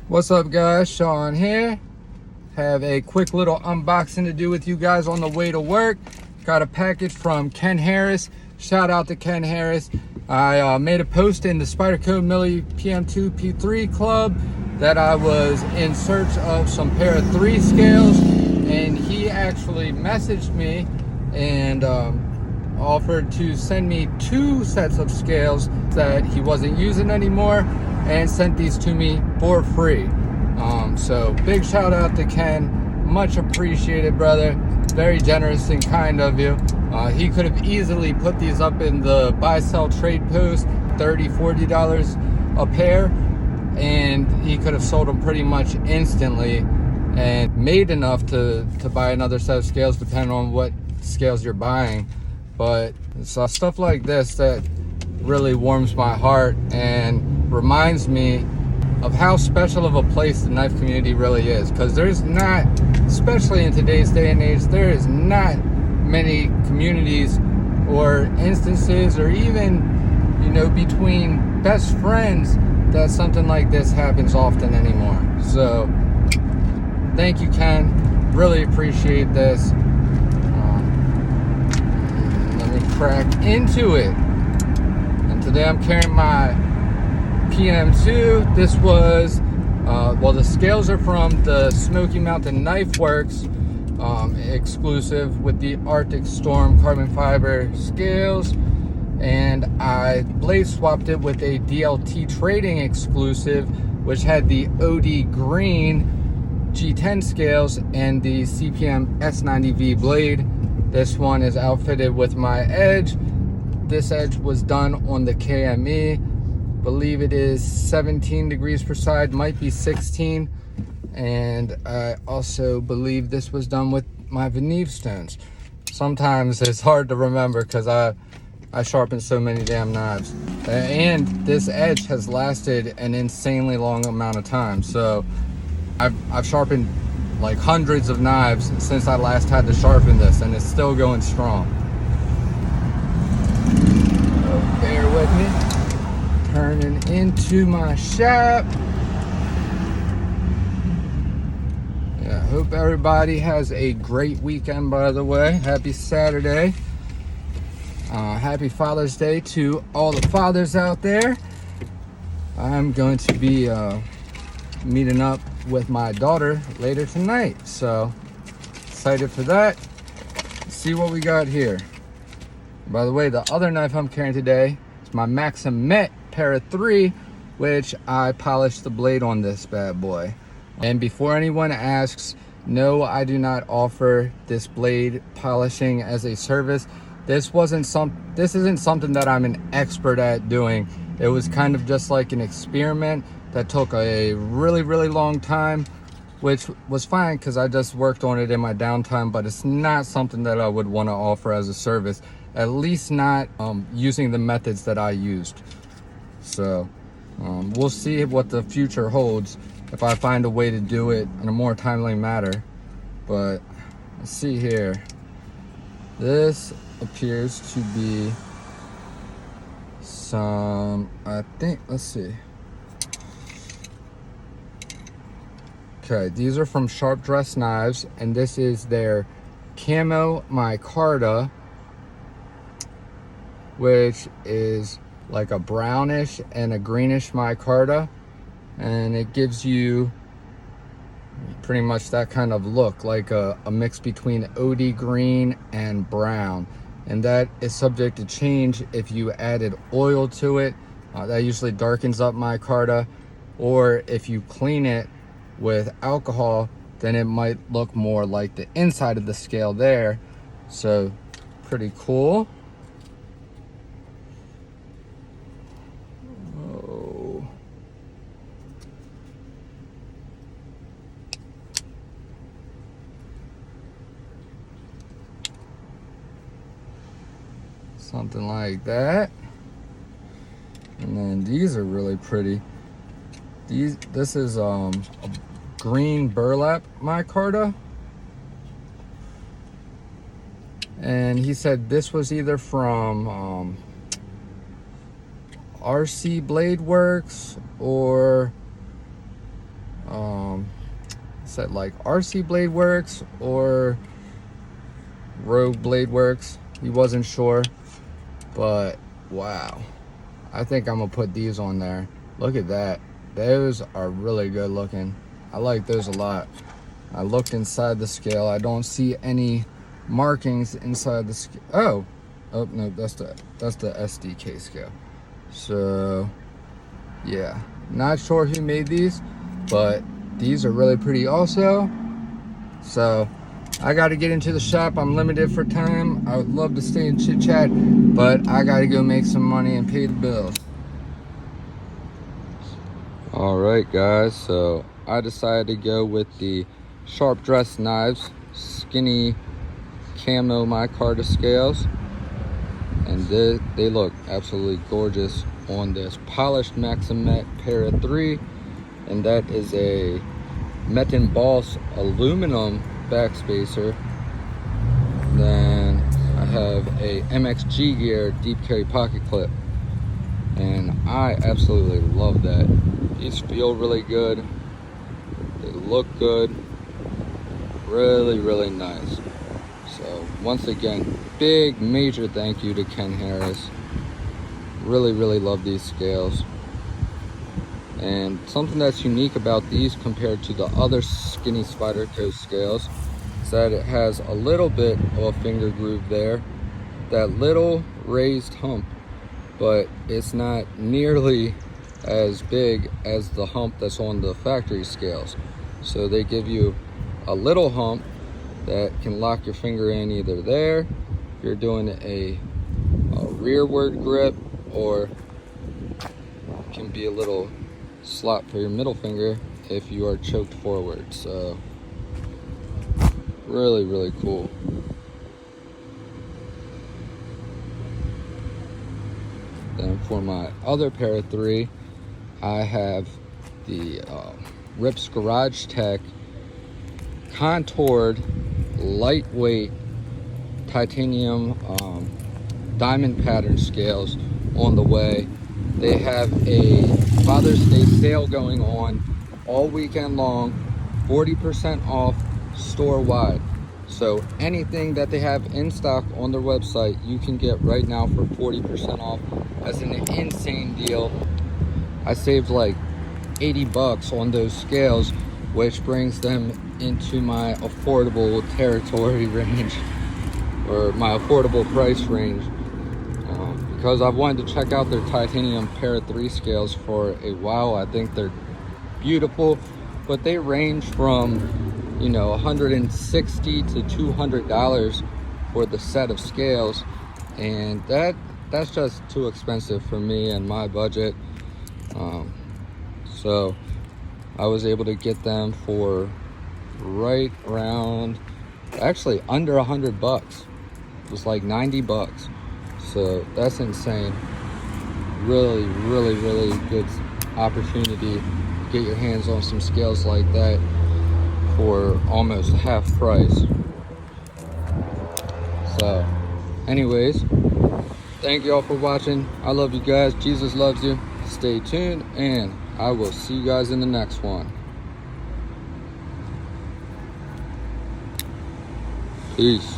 What's up guys, Sean here. Have a quick little unboxing to do with you guys on the way to work. Got a package from Ken Harris. Shout out to Ken Harris. I made a post in the SPYDERCO Millie PM2 P3 club that I was in search of some para 3 scales, and he actually messaged me and offered to send me 2 sets of scales that he wasn't using anymore, and sent these to me for free. So big shout out to Ken, much appreciated, brother. Very generous and kind of you. He could have easily put these up in the buy sell trade post, $30–40 a pair, and he could have sold them pretty much instantly and made enough to buy another set of scales, depending on what scales you're buying. But it's stuff like this that really warms my heart and reminds me of how special of a place the knife community really is, because there's not, especially in today's day and age, there is not many communities or instances, or even, you know, between best friends, that something like this happens often anymore. So thank you, Ken, really appreciate this. Let me crack into it. And today I'm carrying my PM2. This was, well, the scales are from the Smoky Mountain Knife Works exclusive with the Arctic Storm carbon fiber scales, and I blade swapped it with a DLT Trading exclusive, which had the OD Green G10 scales and the CPM S90V blade. This one is outfitted with my edge. This edge was done on the KME. Believe it is 17 degrees per side, might be 16. And I also believe this was done with my Veneve stones. Sometimes it's hard to remember because I sharpen so many damn knives. And this edge has lasted an insanely long amount of time. So I've sharpened like hundreds of knives since I last had to sharpen this, and it's still going strong. So bear with me. Turning into my shop. Yeah, hope everybody has a great weekend, by the way. Happy Saturday. Happy Father's Day to all the fathers out there. I'm going to be meeting up with my daughter later tonight, so excited for that. Let's see what we got here. By the way, the other knife I'm carrying today is my MAXAMET Para 3, which I polished the blade on this bad boy. And before anyone asks, no, I do not offer this blade polishing as a service. This isn't something that I'm an expert at doing. It was kind of just like an experiment that took a really long time, which was fine because I just worked on it in my downtime, but it's not something that I would want to offer as a service, at least not using the methods that I used. So we'll see what the future holds if I find a way to do it in a more timely manner. But let's see here. This appears to be some, I think, let's see. Okay, these are from Sharp Dress Knives, and this is their Camo Micarta, which is like a brownish and a greenish micarta, and it gives you pretty much that kind of look, like a mix between OD green and brown, and that is subject to change if you added oil to it. That usually darkens up micarta, or if you clean it with alcohol, then it might look more like the inside of the scale there. So pretty cool. Something like that. And then these are really pretty. This is a green burlap micarta, and he said this was either from RC Blade Works or said like RC Blade Works or Rogue Blade Works. He wasn't sure, but wow, I think I'm gonna put these on there. Look at that, those are really good looking. I like those a lot. I looked inside the scale, I don't see any markings inside the scale. Oh no, that's the SDK scale. So yeah, not sure who made these, but these are really pretty also. So I got to get into the shop. I'm limited for time. I would love to stay and chit chat, but I got to go make some money and pay the bills. All right, guys. So I decided to go with the Sharp Dress Knives Skinny Camo Micarta scales, and they look absolutely gorgeous on this polished MAXAMET Para 3, and that is a Metin Boss aluminum backspacer. Then I have a MXG Gear deep carry pocket clip, and I absolutely love that. These feel really good, they look good, really nice. So once again, big major thank you to Ken Harris. Really love these scales. And something that's unique about these compared to the other skinny Spyderco scales is that it has a little bit of a finger groove there, that little raised hump, but it's not nearly as big as the hump that's on the factory scales. So they give you a little hump that can lock your finger in either there, if you're doing a rearward grip, or can be a little slot for your middle finger if you are choked forward. So really cool. Then for my other Para 3, I have the Rips Garage Tech contoured lightweight titanium diamond pattern scales on the way. They have a Father's Day sale going on all weekend long, 40% off store wide. So anything that they have in stock on their website, you can get right now for 40% off. That's an insane deal. I saved like 80 bucks on those scales, which brings them into my affordable territory range, or my affordable price range, because I've wanted to check out their titanium Para 3 scales for a while. I think they're beautiful, but they range from, you know, $160 to $200 for the set of scales, and that's just too expensive for me and my budget. So I was able to get them for right around, actually under 100 bucks. It was like 90 bucks. So that's insane. Really good opportunity to get your hands on some scales like that for almost half price. So anyways, thank you all for watching. I love you guys. Jesus loves you. Stay tuned, and I will see you guys in the next one. Peace.